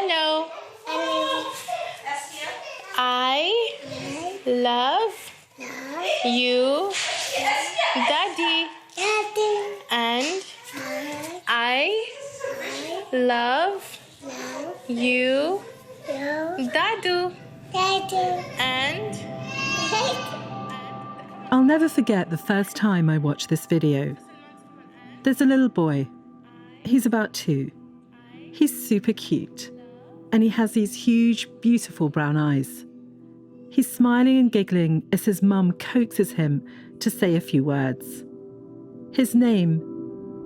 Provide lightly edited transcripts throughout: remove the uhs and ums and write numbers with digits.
Hello. I love you, Daddy. And I love you, Dadu. And I'll never forget the first time I watched this video. There's a little boy. He's about 2. He's super cute. And he has these huge, beautiful brown eyes. He's smiling and giggling as his mum coaxes him to say a few words. His name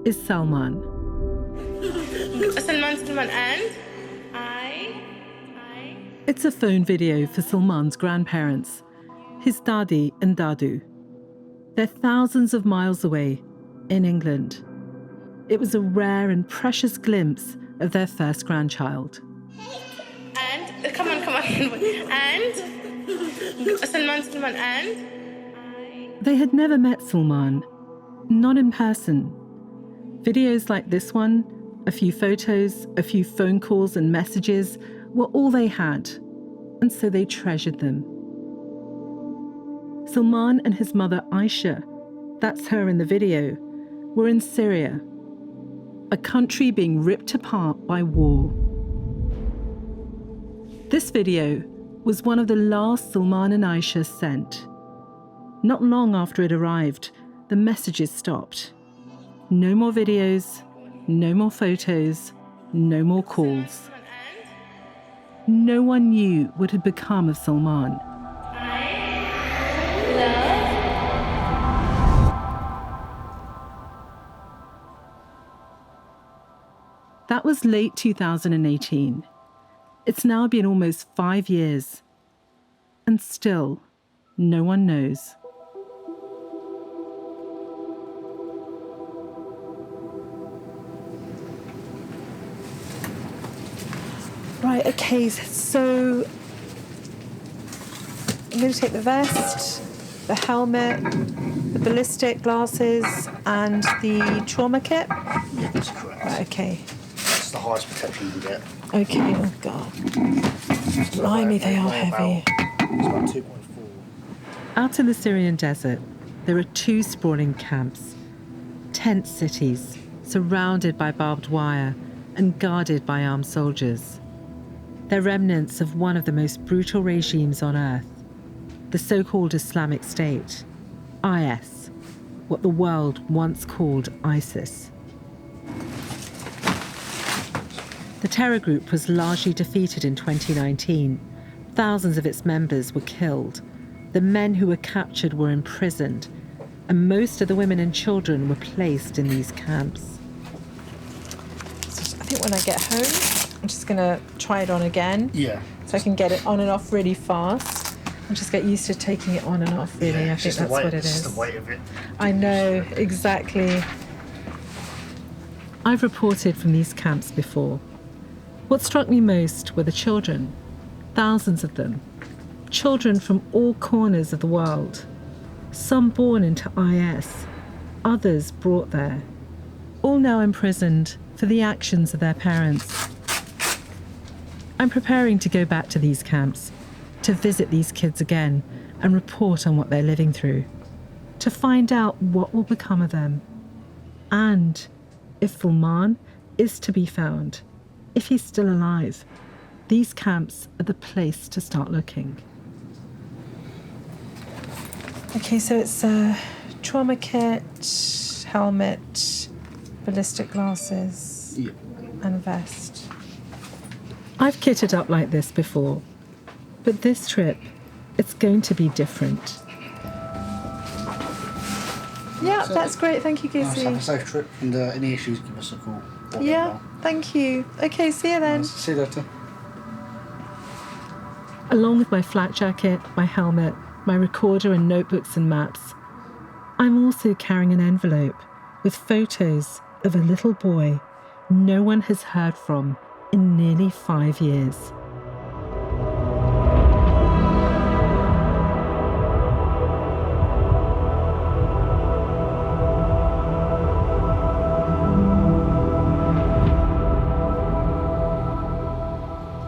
is Salmaan. Salmaan, and I. It's a phone video for Salmaan's grandparents, his Dadi and Dadu. They're thousands of miles away in England. It was a rare and precious glimpse of their first grandchild. And, come on. And, Salmaan, and They had never met Salmaan, not in person. Videos like this one, a few photos, a few phone calls and messages were all they had, and so they treasured them. Salmaan and his mother Aisha, that's her in the video, were in Syria, a country being ripped apart by war. This video was one of the last Salmaan and Aisha sent. Not long after it arrived, the messages stopped. No more videos, no more photos, no more calls. No one knew what had become of Salmaan. That was late 2018. It's now been almost 5 years. And still, no one knows. Right, okay, so I'm going to take the vest, the helmet, the ballistic glasses, and the trauma kit. Yeah, that's correct. Right, okay. That's the highest protection you can get. Okay, oh God. Blimey, they are heavy. It's about 2.4. Out in the Syrian desert, there are 2 sprawling camps. Tent cities, surrounded by barbed wire and guarded by armed soldiers. They're remnants of one of the most brutal regimes on earth, the so-called Islamic State, IS, what the world once called ISIS. The terror group was largely defeated in 2019. Thousands of its members were killed. The men who were captured were imprisoned, and most of the women and children were placed in these camps. So I think when I get home, I'm just going to try it on again. Yeah. So I can get it on and off really fast. And just get used to taking it on and off, really. Yeah, I think that's what it is. It's just the weight of it. I know, exactly. I've reported from these camps before. What struck me most were the children. Thousands of them. Children from all corners of the world. Some born into IS, others brought there. All now imprisoned for the actions of their parents. I'm preparing to go back to these camps, to visit these kids again and report on what they're living through, to find out what will become of them, and if Salmaan is to be found, if he's still alive. These camps are the place to start looking. Okay, so it's a trauma kit, helmet, ballistic glasses, and vest. I've kitted up like this before, but this trip, it's going to be different. Yeah, so that's great. Thank you, Casey. Have a safe trip, and any issues, give us a call. Yeah, thank you. Okay, see you then. See you later. Along with my flak jacket, my helmet, my recorder and notebooks and maps, I'm also carrying an envelope with photos of a little boy no one has heard from in nearly 5 years.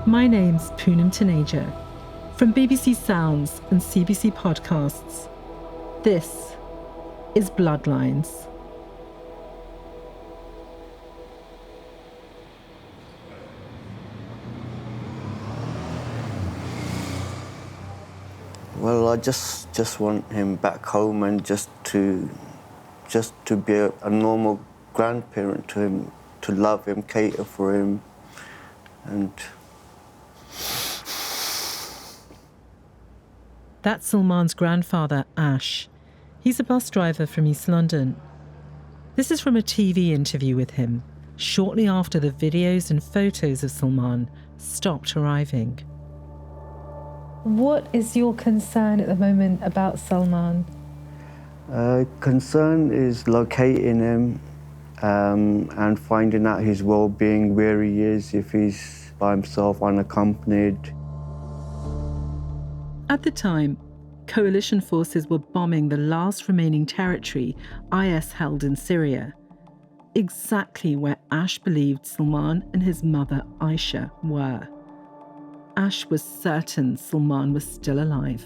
My name's Poonam Taneja. From BBC Sounds and CBC Podcasts, this is Bloodlines. Well, I just want him back home and just to be a normal grandparent to him, to love him, cater for him, and... That's Salmaan's grandfather, Ash. He's a bus driver from East London. This is from a TV interview with him, shortly after the videos and photos of Salmaan stopped arriving. What is your concern at the moment about Salmaan? Concern is locating him and finding out his well-being, where he is, if he's by himself, unaccompanied. At the time, coalition forces were bombing the last remaining territory IS held in Syria, exactly where Ash believed Salmaan and his mother Aisha were. Ash was certain Salmaan was still alive.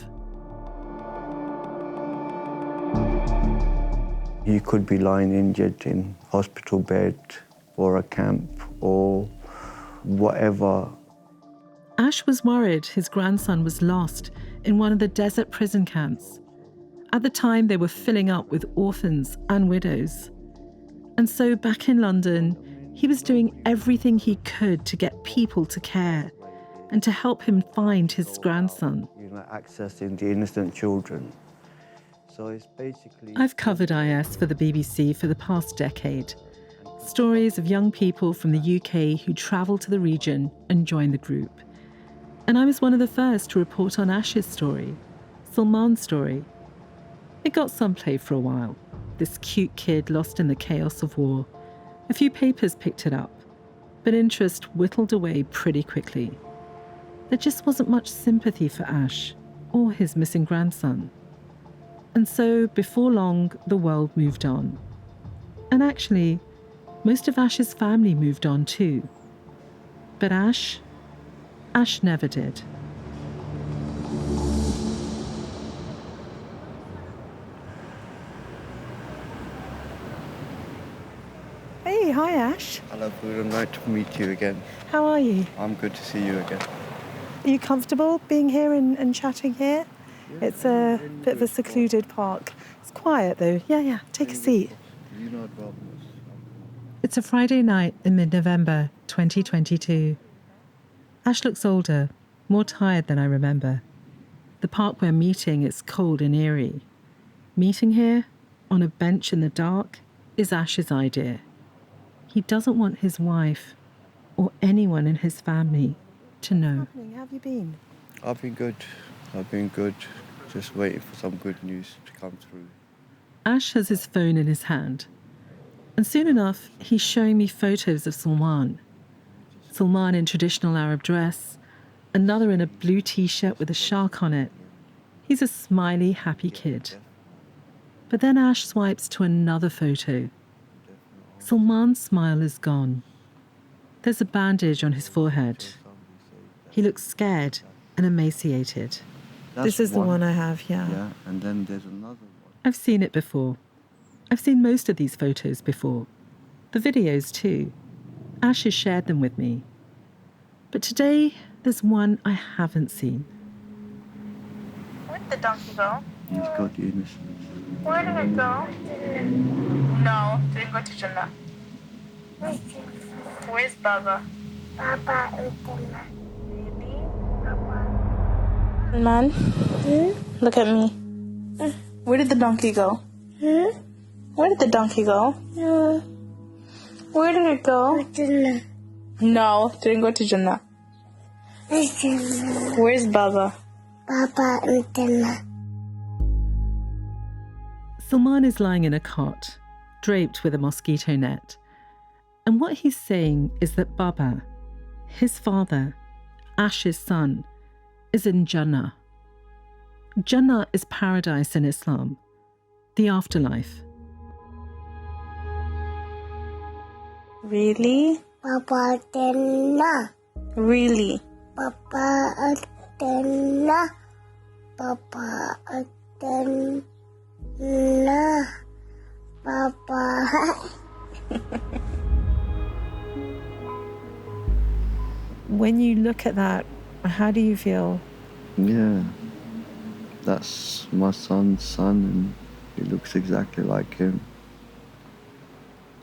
He could be lying injured in hospital bed or a camp or whatever. Ash was worried his grandson was lost in one of the desert prison camps. At the time, they were filling up with orphans and widows. And so back in London, he was doing everything he could to get people to care and to help him find his grandson. Accessing the innocent children. So it's basically... I've covered IS for the BBC for the past decade. Stories of young people from the UK who travel to the region and join the group. And I was one of the first to report on Ash's story, Salmaan's story. It got some play for a while. This cute kid lost in the chaos of war. A few papers picked it up, but interest whittled away pretty quickly. There just wasn't much sympathy for Ash or his missing grandson. And so, before long, the world moved on. And actually, most of Ash's family moved on too. But Ash never did. Hey, hi Ash. Hello, Poonam. Nice to meet you again. How are you? I'm good to see you again. Are you comfortable being here and chatting here? Yeah, It's a bit of a secluded park. It's quiet though. Yeah, take a seat. You know about this. It's a Friday night in mid-November 2022. Ash looks older, more tired than I remember. The park we're meeting is cold and eerie. Meeting here, on a bench in the dark, is Ash's idea. He doesn't want his wife, or anyone in his family, to know. How have you been? I've been good. Just waiting for some good news to come through. Ash has his phone in his hand. And soon enough, he's showing me photos of Salmaan. Salmaan in traditional Arab dress, another in a blue t-shirt with a shark on it. He's a smiley, happy kid. But then Ash swipes to another photo. Salmaan's smile is gone. There's a bandage on his forehead. He looks scared and emaciated. This is the one I have, yeah. Yeah, and then there's another one. I've seen it before. I've seen most of these photos before. The videos too. Ash has shared them with me. But today, there's one I haven't seen. Where'd the donkey go? He's got the innocence. Where did it go? No, didn't go to Jannah. Where's Baba? Really? Man, look at me. Where did the donkey go? Where did the donkey go? Where did it go? No, didn't go to Jannah. Where's Baba? Salmaan is lying in a cot, draped with a mosquito net. And what he's saying is that Baba, his father, Ash's son, is in Jannah. Jannah is paradise in Islam, the afterlife. Really? Really? Papa Atena, Papa Atena, Papa. When you look at that, how do you feel? Yeah, that's my son's son, and he looks exactly like him.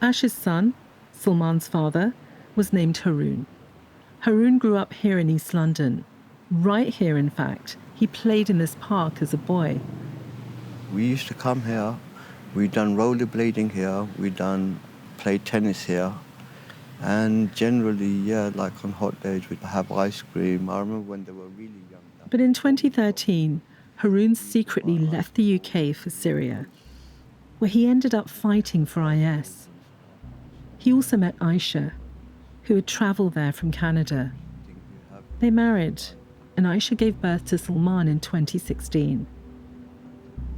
Ash's son, Salmaan's father, was named Haroon. Haroon grew up here in East London. Right here, in fact. He played in this park as a boy. We used to come here. We done rollerblading here. We done play tennis here. And generally, yeah, like on hot days, we'd have ice cream. I remember when they were really young. But in 2013, Haroon secretly left the UK for Syria, where he ended up fighting for IS. He also met Aisha, who had travelled there from Canada. They married, and Aisha gave birth to Salmaan in 2016.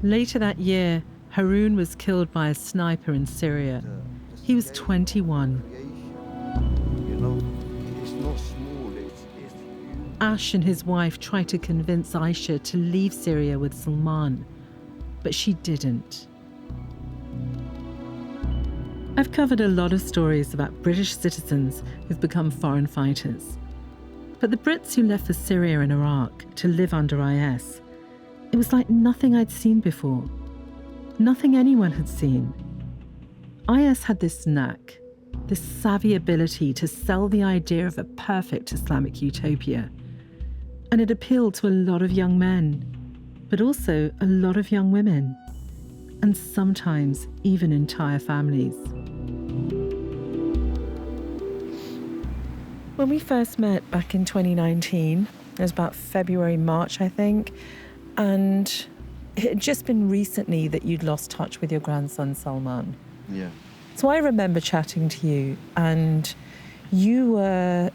Later that year, Haroon was killed by a sniper in Syria. He was 21. You know, it's not small, it's huge. Ash and his wife tried to convince Aisha to leave Syria with Salmaan, but she didn't. I've covered a lot of stories about British citizens who've become foreign fighters. But the Brits who left for Syria and Iraq to live under IS, it was like nothing I'd seen before. Nothing anyone had seen. IS had this knack, this savvy ability to sell the idea of a perfect Islamic utopia. And it appealed to a lot of young men, but also a lot of young women, and sometimes even entire families. When we first met back in 2019, it was about February, March, I think, and it had just been recently that you'd lost touch with your grandson, Salmaan. Yeah. So I remember chatting to you, and you were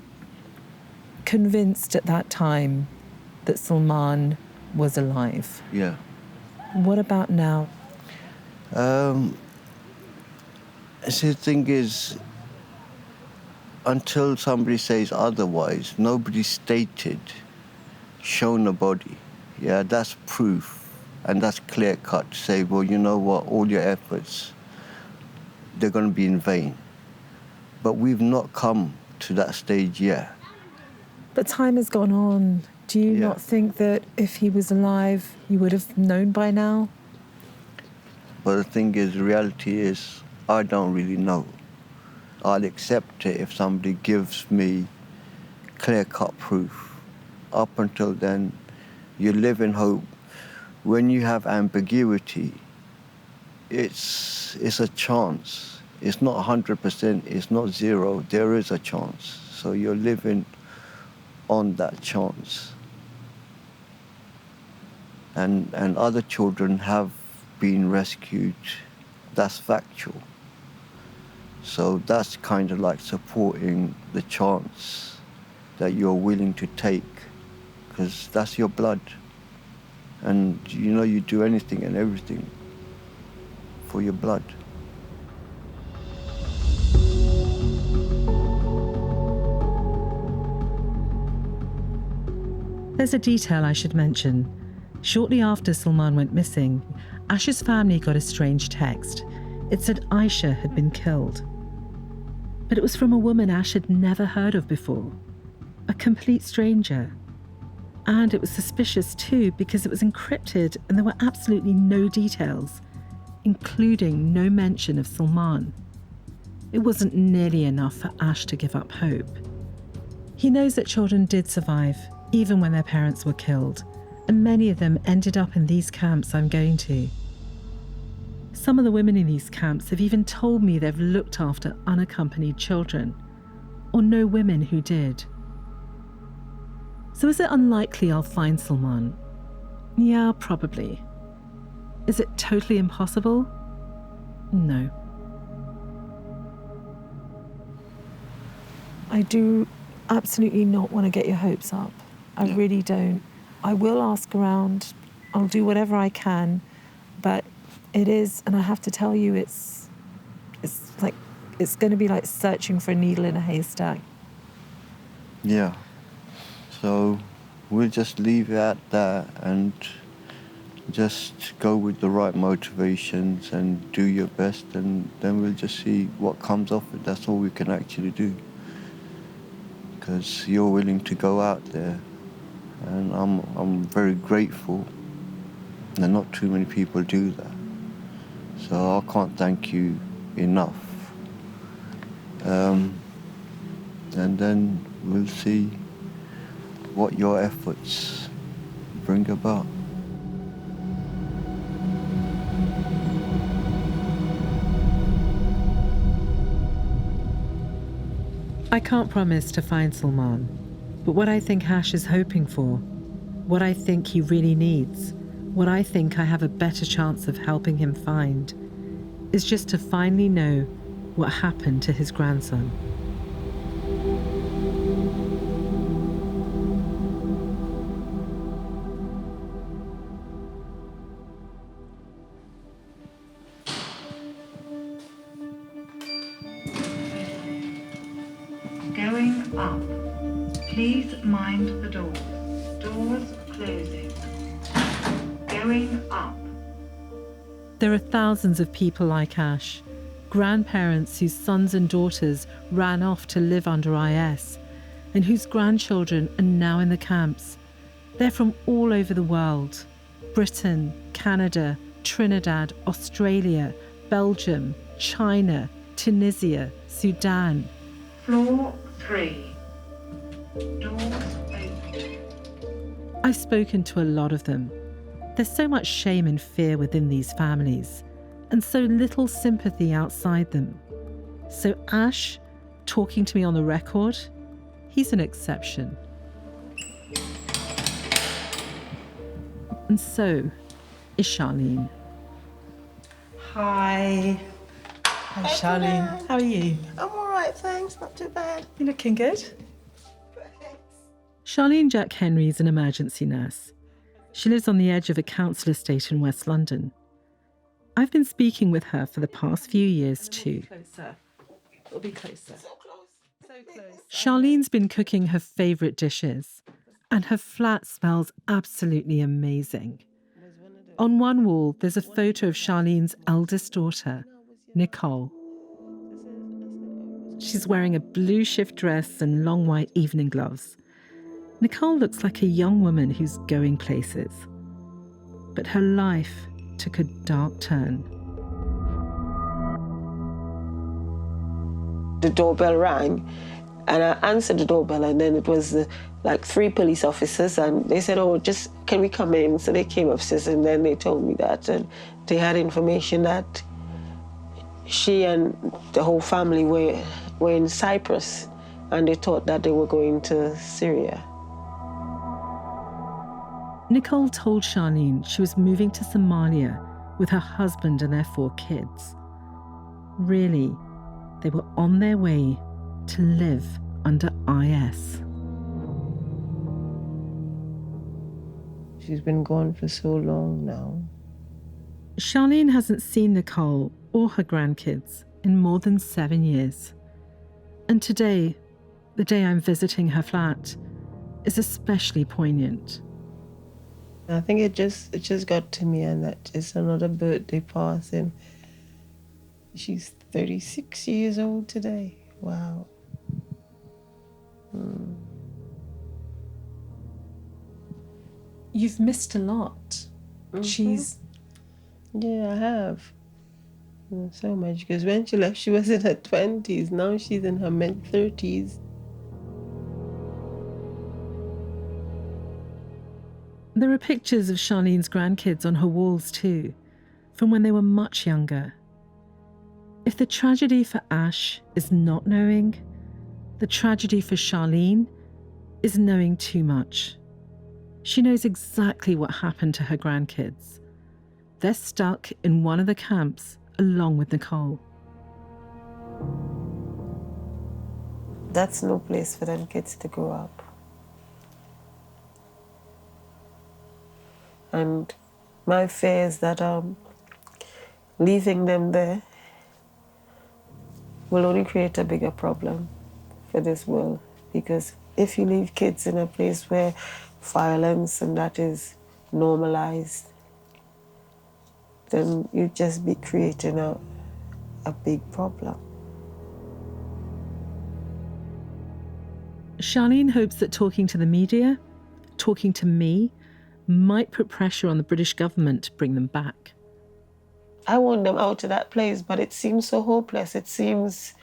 convinced at that time that Salmaan was alive. Yeah. What about now? See, the thing is, until somebody says otherwise, nobody stated, shown a body. Yeah, that's proof, and that's clear cut to say, well, you know what, all your efforts, they're going to be in vain. But we've not come to that stage yet. But time has gone on. Do you not think that if he was alive, you would have known by now? But the thing is, the reality is, I don't really know. I'll accept it if somebody gives me clear-cut proof. Up until then, you live in hope. When you have ambiguity, it's a chance. It's not 100%, it's not zero, there is a chance. So you're living on that chance. And other children have been rescued, that's factual. So that's kind of like supporting the chance that you're willing to take, because that's your blood. And you know, you do anything and everything for your blood. There's a detail I should mention. Shortly after Salmaan went missing, Ash's family got a strange text. It said Aisha had been killed. But it was from a woman Ash had never heard of before, a complete stranger. And it was suspicious too because it was encrypted and there were absolutely no details, including no mention of Salmaan. It wasn't nearly enough for Ash to give up hope. He knows that children did survive, even when their parents were killed, and many of them ended up in these camps I'm going to. Some of the women in these camps have even told me they've looked after unaccompanied children, or know women who did. So is it unlikely I'll find Salmaan? Yeah, probably. Is it totally impossible? No. I do absolutely not want to get your hopes up. I really don't. I will ask around. I'll do whatever I can, but it is, and I have to tell you, it's going to be like searching for a needle in a haystack. Yeah. So we'll just leave it at that and just go with the right motivations and do your best, and then we'll just see what comes of it. That's all we can actually do. Because you're willing to go out there, and I'm very grateful. And not too many people do that. So I can't thank you enough. And then we'll see what your efforts bring about. I can't promise to find Salmaan, but what I think Hash is hoping for, what I think he really needs, what I think I have a better chance of helping him find, is just to finally know what happened to his grandson. Going up. Please mind the doors. Doors closing. Going up. There are thousands of people like Ash, grandparents whose sons and daughters ran off to live under IS, and whose grandchildren are now in the camps. They're from all over the world: Britain, Canada, Trinidad, Australia, Belgium, China, Tunisia, Sudan. Floor 3. Doors open. I've spoken to a lot of them. There's so much shame and fear within these families, and so little sympathy outside them. So Ash, talking to me on the record, he's an exception. And so is Charlene. Hi. Hi, Charlene. How are you? I'm all right, thanks. Not too bad. You looking good? Charlene Jack Henry is an emergency nurse. She lives on the edge of a council estate in West London. I've been speaking with her for the past few years too. Closer. It'll be closer. So close. So close. Charlene's been cooking her favourite dishes, and her flat smells absolutely amazing. On one wall, there's a photo of Charlene's eldest daughter, Nicole. She's wearing a blue shift dress and long white evening gloves. Nicole looks like a young woman who's going places. But her life took a dark turn. The doorbell rang, and I answered the doorbell, and then it was like 3 police officers, and they said, "Oh, just can we come in?" So they came upstairs, and then they told me that, and they had information that she and the whole family were in Cyprus, and they thought that they were going to Syria. Nicole told Charlene she was moving to Somalia with her husband and their 4 kids. Really, they were on their way to live under IS. She's been gone for so long now. Charlene hasn't seen Nicole or her grandkids in more than 7 years. And today, the day I'm visiting her flat, is especially poignant. I think it just got to me, and that it's another birthday passing. She's 36 years old today. Wow. You've missed a lot. She's... Yeah, I have. So much, because when she left, she was in her 20s. Now she's in her mid-30s. There are pictures of Charlene's grandkids on her walls too, from when they were much younger. If the tragedy for Ash is not knowing, the tragedy for Charlene is knowing too much. She knows exactly what happened to her grandkids. They're stuck in one of the camps along with Nicole. That's no place for them kids to grow up. And my fear is that leaving them there will only create a bigger problem for this world, because if you leave kids in a place where violence and that is normalized, then you just be creating a big problem. Charlene hopes that talking to the media, talking to me, might put pressure on the British government to bring them back. I want them out of that place, but it seems so hopeless. It seems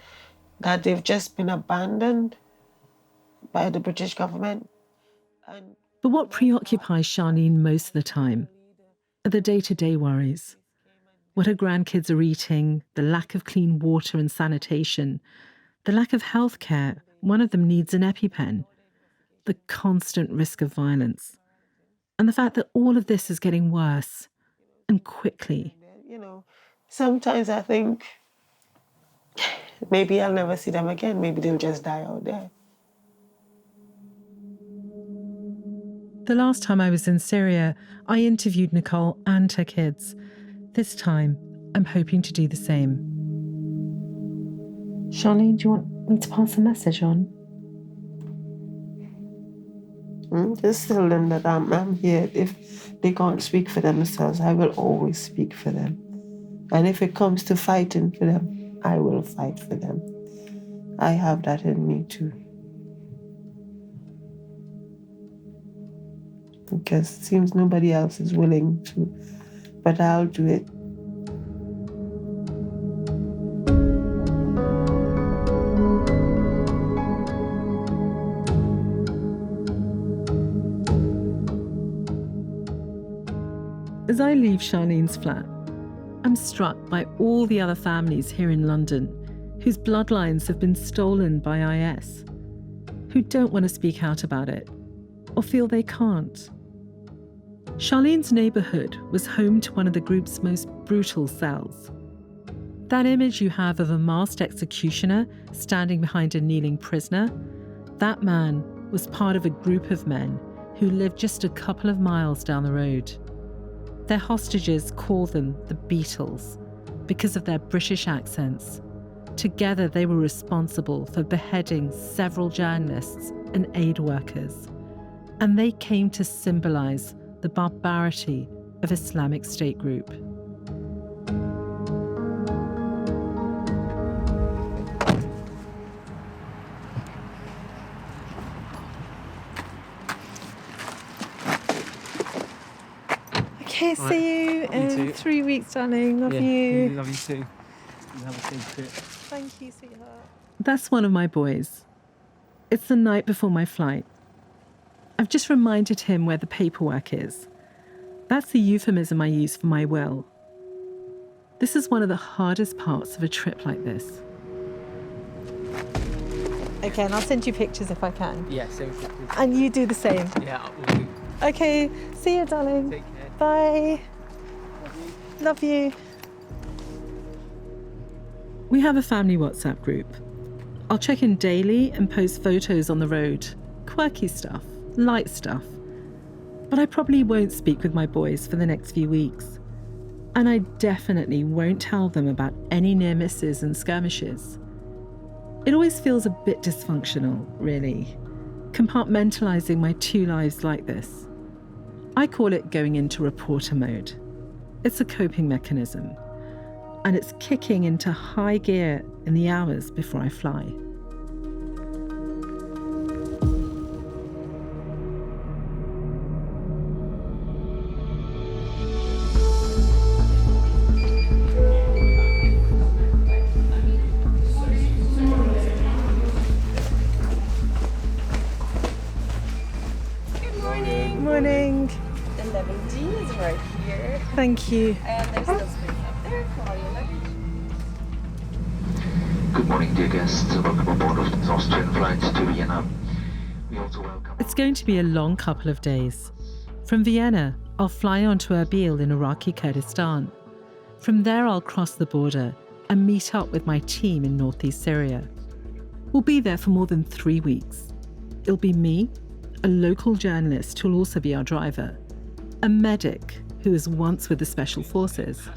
that they've just been abandoned by the British government. But what preoccupies Charlene most of the time are the day-to-day worries. What her grandkids are eating, the lack of clean water and sanitation, the lack of healthcare. One of them needs an EpiPen. The constant risk of violence. And the fact that all of this is getting worse and quickly. You know, sometimes I think maybe I'll never see them again. Maybe they'll just die out there. The last time I was in Syria, I interviewed Nicole and her kids. This time, I'm hoping to do the same. Charlene, do you want me to pass a message on? Just tell them that I'm here. If they can't speak for themselves, I will always speak for them. And if it comes to fighting for them, I will fight for them. I have that in me too. Because it seems nobody else is willing to, but I'll do it. As I leave Charlene's flat, I'm struck by all the other families here in London whose bloodlines have been stolen by IS, who don't want to speak out about it or feel they can't. Charlene's neighbourhood was home to one of the group's most brutal cells. That image you have of a masked executioner standing behind a kneeling prisoner, that man was part of a group of men who lived just a couple of miles down the road. Their hostages call them the Beatles because of their British accents. Together they were responsible for beheading several journalists and aid workers. And they came to symbolise the barbarity of Islamic State group. Okay, see you in 3 weeks, darling. Love you. Love you too. You have a safe trip. Thank you, sweetheart. That's one of my boys. It's the night before my flight. I've just reminded him where the paperwork is. That's the euphemism I use for my will. This is one of the hardest parts of a trip like this. Okay, and I'll send you pictures if I can. Yeah, same. And you do the same. Yeah, we'll do. Okay, see you, darling. Take care. Bye. Love you. We have a family WhatsApp group. I'll check in daily and post photos on the road. Quirky stuff, light stuff. But I probably won't speak with my boys for the next few weeks. And I definitely won't tell them about any near misses and skirmishes. It always feels a bit dysfunctional, really, compartmentalising my two lives like this. I call it going into reporter mode. It's a coping mechanism, and it's kicking into high gear in the hours before I fly. Morning. 11D is right here. Thank you. And there's still space up there for all your luggage. Good morning, dear guests. Welcome aboard of this Austrian flight to Vienna. We also welcome... It's going to be a long couple of days. From Vienna, I'll fly on to Erbil in Iraqi Kurdistan. From there, I'll cross the border and meet up with my team in northeast Syria. We'll be there for more than 3 weeks. It'll be me, a local journalist who'll also be our driver, a medic who was once with the Special Forces,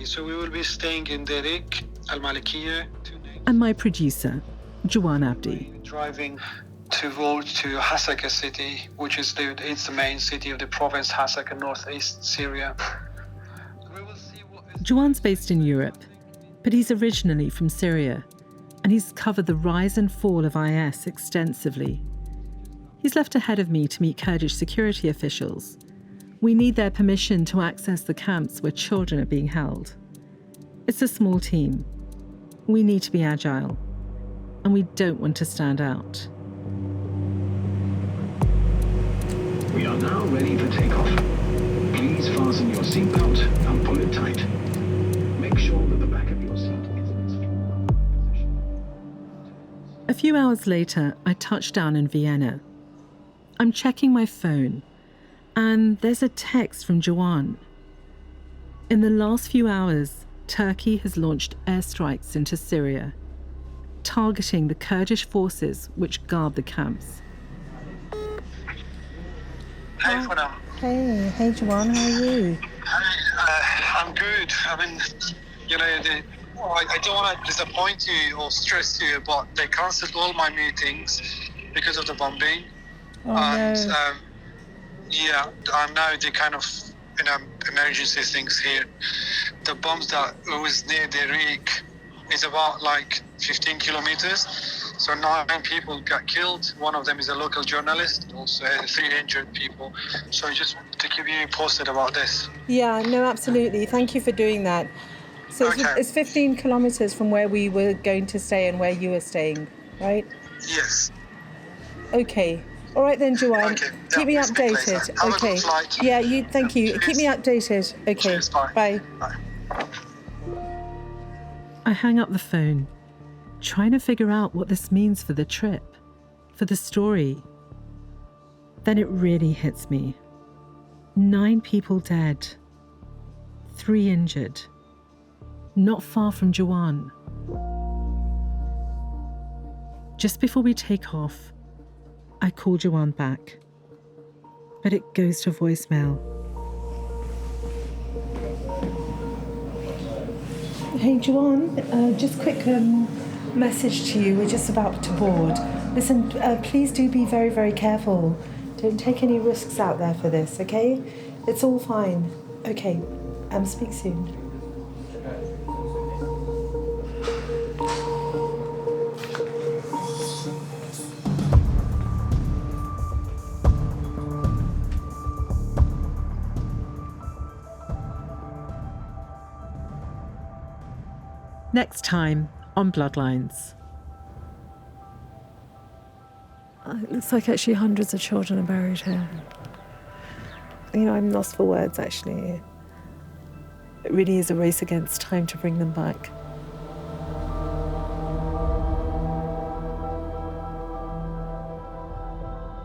so we will be staying in Derik, Al-Malikiya, and my producer, Jawan Abdi. Driving to walk to Hasaka city, which is it's the main city of the province Hasaka, northeast Syria. We will see what is... Juwan's based in Europe, but he's originally from Syria, and he's covered the rise and fall of IS extensively. He's left ahead of me to meet Kurdish security officials. We need their permission to access the camps where children are being held. It's a small team. We need to be agile, and we don't want to stand out. We are now ready for takeoff. Please fasten your seatbelt and pull it tight. Make sure that the back of your seat is in its full position. A few hours later, I touch down in Vienna. I'm checking my phone, and there's a text from Juwan. In the last few hours, Turkey has launched airstrikes into Syria, targeting the Kurdish forces which guard the camps. Hey, Poonam. Hey Juwan, how are you? I'm good. I mean, you know, I don't want to disappoint you or stress you, but they cancelled all my meetings because of the bombing. Oh, and no. yeah, and now they kind of, emergency things here. The bombs that was near the rig is about like 15 kilometers. So 9 people got killed. One of them is a local journalist, also 3 injured people. So just to keep you posted about this. Yeah, no, absolutely. Thank you for doing that. So it's 15 kilometers from where we were going to stay and where you were staying, right? Yes. Okay. All right then, Juwan. Okay. Keep me we'll speak updated. later. Have a Okay. good flight. Yeah, thank you. Cheers. Keep me updated. Okay. Cheers, bye. Bye. Bye. I hang up the phone, trying to figure out what this means for the trip, for the story. Then it really hits me. 9 people dead, 3 injured, not far from Juwan. Just before we take off, I call Juwan back, but it goes to voicemail. Hey, Juwan, just quick message to you. We're just about to board. Listen, please do be very, very careful. Don't take any risks out there for this, okay? It's all fine. Okay, speak soon. Next time on Bloodlines. It looks like actually hundreds of children are buried here. I'm lost for words, actually. It really is a race against time to bring them back.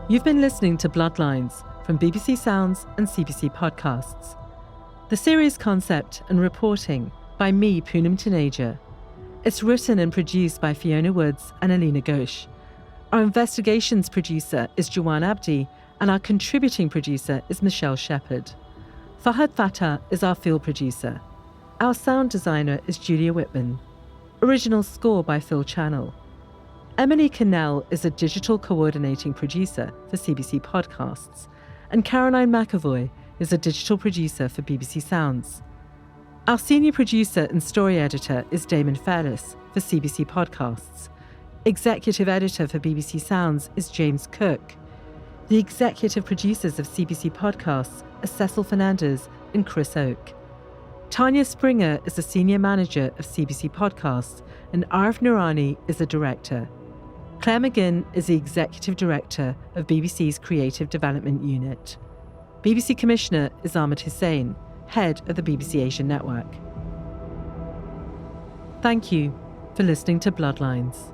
You've been listening to Bloodlines from BBC Sounds and CBC Podcasts. The series concept and reporting by me, Poonam Taneja. It's written and produced by Fiona Woods and Alina Ghosh. Our investigations producer is Juwan Abdi, and our contributing producer is Michelle Shepherd. Fahad Fatah is our field producer. Our sound designer is Julia Whitman. Original score by Phil Channel. Emily Cannell is a digital coordinating producer for CBC Podcasts, and Caroline McAvoy is a digital producer for BBC Sounds. Our senior producer and story editor is Damon Fairless for CBC Podcasts. Executive editor for BBC Sounds is James Cook. The executive producers of CBC Podcasts are Cecil Fernandez and Chris Oak. Tanya Springer is the senior manager of CBC Podcasts, and Arif Noorani is the director. Claire McGinn is the executive director of BBC's Creative Development Unit. BBC Commissioner is Ahmed Hussain, head of the BBC Asian Network. Thank you for listening to Bloodlines.